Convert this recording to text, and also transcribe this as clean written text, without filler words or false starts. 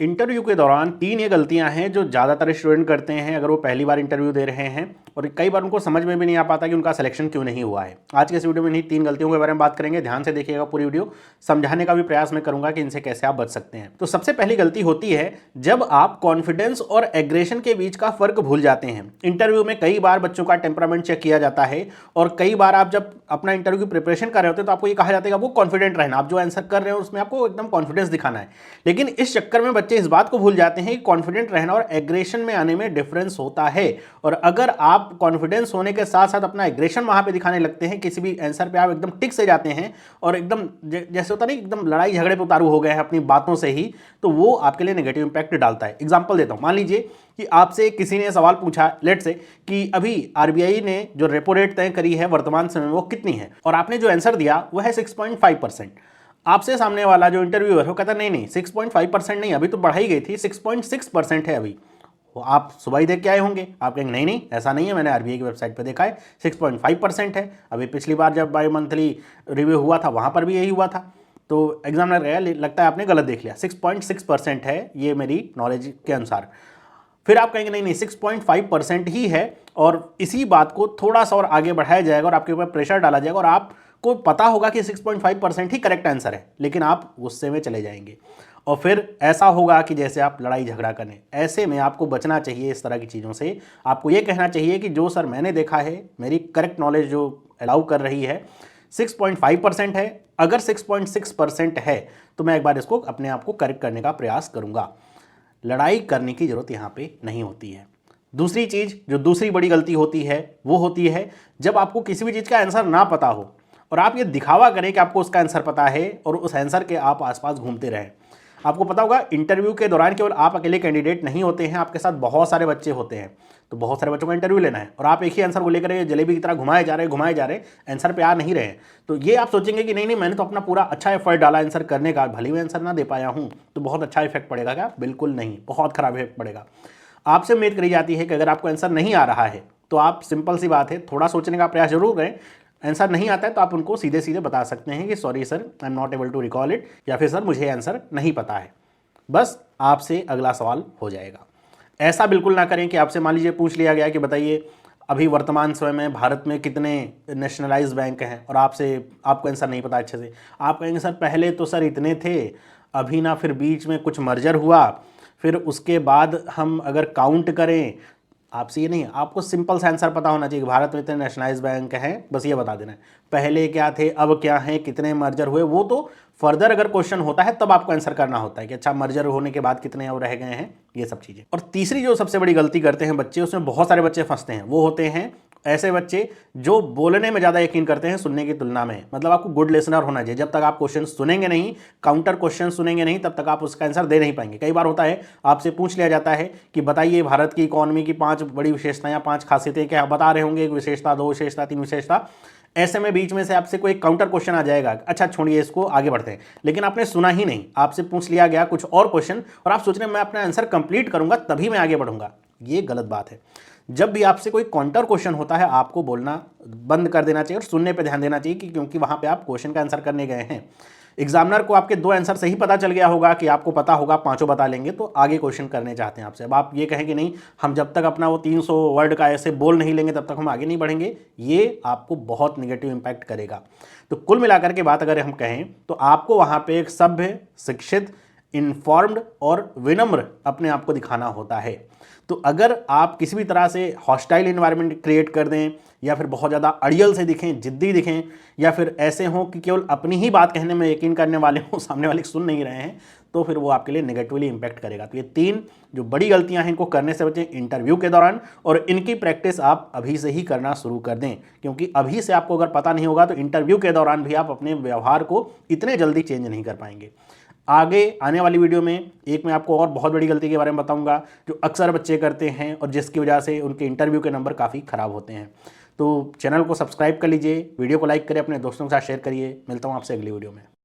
Interview के दौरान 3 ये गलतियां हैं जो ज़्यादातर स्टूडेंट करते हैं अगर वो पहली बार इंटरव्यू दे रहे हैं, और कई बार उनको समझ में भी नहीं आ पाता कि उनका सिलेक्शन क्यों नहीं हुआ है। आज के इस वीडियो में इन्हीं 3 गलतियों के बारे में बात करेंगे। ध्यान से देखिएगा पूरी वीडियो, समझाने का भी प्रयास मैं करूंगा कि इनसे कैसे आप बच सकते हैं। तो सबसे पहली गलती होती है जब आप कॉन्फिडेंस और एग्रेशन के बीच का फर्क भूल जाते हैं। इंटरव्यू में कई बार बच्चों का टेम्परामेंट चेक किया जाता है, और कई बार आप जब अपना इंटरव्यू की प्रिपरेशन कर रहे होते हैं तो आपको ये कहा जाता है कि आपको कॉन्फिडेंट रहना, आप जो आंसर कर रहे हो उसमें आपको एकदम कॉन्फिडेंस दिखाना है। लेकिन इस चक्कर में बच्चे इस बात को भूल जाते हैं कि कॉन्फिडेंट रहना और एग्रेशन में आने में डिफरेंस होता है। और अगर आप कॉन्फिडेंस होने के साथ साथ अपना एग्रेशन वहां पे दिखाने लगते हैं, किसी भी आंसर पे आप एकदम टिक से जाते हैं और एकदम जैसे होता नहीं एकदम लड़ाई झगड़े पे उतारू हो गए हैं अपनी बातों से ही, तो वो आपके लिए नेगेटिव इंपैक्ट डालता है। एग्जांपल देता हूं, मान लीजिए कि आपसे किसी ने सवाल पूछा, लेट से कि अभी आरबीआई ने जो रेपो रेट तय करी है वर्तमान समय में वो कितनी है, और आपने जो आंसर दिया वो है 6.5%। आपसे सामने वाला जो इंटरव्यूअर है वो कहता नहीं 6.5% नहीं, अभी तो बढ़ाई गई थी, 6.6% है अभी। वो आप सुबह ही देख के आए होंगे, आप कहेंगे नहीं ऐसा नहीं है, मैंने आरबीआई की वेबसाइट पे देखा है 6.5% है। अभी पिछली बार जब बाई मंथली रिव्यू हुआ था वहां पर भी यही हुआ था। तो एग्जामिनर गया, लगता है आपने गलत देख लिया, 6.6% है ये मेरी नॉलेज के अनुसार। फिर आप कहेंगे नहीं 6.5% ही है, और इसी बात को थोड़ा सा और आगे बढ़ाया जाएगा और आपके ऊपर प्रेशर डाला जाएगा, और आपको पता होगा कि 6.5% ही करेक्ट आंसर है, लेकिन आप गुस्से में चले जाएंगे और फिर ऐसा होगा कि जैसे आप लड़ाई झगड़ा करें। ऐसे में आपको बचना चाहिए इस तरह की चीज़ों से। आपको ये कहना चाहिए कि जो सर मैंने देखा है, मेरी करेक्ट नॉलेज जो अलाउ कर रही है 6.5% है, अगर 6.6% है तो मैं एक बार इसको अपने आप को करेक्ट करने का प्रयास करूंगा। लड़ाई करने की जरूरत यहाँ पे नहीं होती है। दूसरी चीज़ जो दूसरी बड़ी गलती होती है वो होती है जब आपको किसी भी चीज़ का आंसर ना पता हो और आप ये दिखावा करें कि आपको उसका आंसर पता है और उस आंसर के आप आसपास घूमते रहें। आपको पता होगा इंटरव्यू के दौरान केवल आप अकेले कैंडिडेट नहीं होते हैं, आपके साथ बहुत सारे बच्चे होते हैं। तो बहुत सारे बच्चों का इंटरव्यू लेना है और आप एक ही आंसर को लेकर जलेबी की तरह घुमाए जा रहे आंसर पे आ नहीं रहे हैं। तो ये आप सोचेंगे कि नहीं मैंने तो अपना पूरा अच्छा एफर्ट डाला आंसर करने का, भले मैं आंसर ना दे पाया हूँ तो बहुत अच्छा इफेक्ट पड़ेगा क्या? बिल्कुल नहीं, बहुत खराब इफेक्ट पड़ेगा। आपसे उम्मीद करी जाती है कि अगर आपको आंसर नहीं आ रहा है तो आप, सिंपल सी बात है, थोड़ा सोचने का प्रयास जरूर करें। आंसर नहीं आता है तो आप उनको सीधे सीधे बता सकते हैं कि sorry sir, I am not able to recall it, या फिर सर मुझे आंसर नहीं पता है। बस आपसे अगला सवाल हो जाएगा। ऐसा बिल्कुल ना करें कि आपसे मान लीजिए पूछ लिया गया कि बताइए अभी वर्तमान समय में भारत में कितने नेशनलाइज्ड बैंक हैं, और आपको आंसर नहीं पता अच्छे से। आप कहेंगे सर पहले तो सर इतने थे, अभी ना फिर बीच में कुछ मर्जर हुआ, फिर उसके बाद हम अगर काउंट करें, आपसे ये नहीं, आपको सिंपल सा आंसर पता होना चाहिए कि भारत में इतने नेशनलाइज्ड बैंक हैं, बस ये बता देना है। पहले क्या थे, अब क्या है, कितने मर्जर हुए, वो तो फर्दर अगर क्वेश्चन होता है तब आपको आंसर करना होता है कि अच्छा मर्जर होने के बाद कितने और रह गए हैं, ये सब चीज़ें। और तीसरी जो सबसे बड़ी गलती करते हैं बच्चे, उसमें बहुत सारे बच्चे फंसते हैं, वो होते हैं ऐसे बच्चे जो बोलने में ज़्यादा यकीन करते हैं सुनने की तुलना में। मतलब आपको गुड लिसनर होना चाहिए। जब तक आप क्वेश्चन सुनेंगे नहीं, काउंटर क्वेश्चन सुनेंगे नहीं, तब तक आप उसका आंसर दे नहीं पाएंगे। कई बार होता है आपसे पूछ लिया जाता है कि बताइए भारत की इकोनॉमी की 5 बड़ी विशेषताएं या 5 खासियतें, क्या आप बता रहे होंगे, 1 विशेषता, 2 विशेषता, 3 विशेषता। ऐसे में बीच में से आपसे कोई काउंटर क्वेश्चन आ जाएगा, अच्छा छोड़िए इसको, आगे बढ़ते हैं, लेकिन आपने सुना ही नहीं, आपसे पूछ लिया गया कुछ और क्वेश्चन और आप सोच रहे हैं मैं अपना आंसर कंप्लीट करूंगा तभी मैं आगे बढ़ूंगा। ये गलत बात है। जब भी आपसे कोई काउंटर क्वेश्चन होता है आपको बोलना बंद कर देना चाहिए और सुनने पे ध्यान देना चाहिए, क्योंकि वहां पे आप क्वेश्चन का आंसर करने गए हैं। एग्जामिनर को आपके 2 आंसर सही पता चल गया होगा कि आपको पता होगा, 5 बता लेंगे, तो आगे क्वेश्चन करने चाहते हैं आपसे। अब आप ये कहें कि नहीं हम जब तक अपना वो 300 वर्ड का ऐसे बोल नहीं लेंगे तब तक हम आगे नहीं बढ़ेंगे, ये आपको बहुत निगेटिव इंपैक्ट करेगा। तो कुल मिलाकर के बात अगर हम कहें तो आपको वहां पे एक सभ्य, शिक्षित, इन्फॉर्म्ड और विनम्र अपने आप को दिखाना होता है। तो अगर आप किसी भी तरह से हॉस्टाइल इन्वायरमेंट क्रिएट कर दें, या फिर बहुत ज़्यादा अड़ियल से दिखें, जिद्दी दिखें, या फिर ऐसे हों कि केवल अपनी ही बात कहने में यकीन करने वाले हों, सामने वाले सुन नहीं रहे हैं, तो फिर वो आपके लिए नेगेटिवली इंपैक्ट करेगा। तो ये 3 जो बड़ी गलतियां हैं इनको करने से बचें इंटरव्यू के दौरान, और इनकी प्रैक्टिस आप अभी से ही करना शुरू कर दें, क्योंकि अभी से आपको अगर पता नहीं होगा तो इंटरव्यू के दौरान भी आप अपने व्यवहार को इतने जल्दी चेंज नहीं कर पाएंगे। आगे आने वाली वीडियो में एक मैं आपको और बहुत बड़ी गलती के बारे में बताऊंगा जो अक्सर बच्चे करते हैं और जिसकी वजह से उनके इंटरव्यू के नंबर काफ़ी ख़राब होते हैं। तो चैनल को सब्सक्राइब कर लीजिए, वीडियो को लाइक करें, अपने दोस्तों के साथ शेयर करिए। मिलता हूँ आपसे अगली वीडियो में।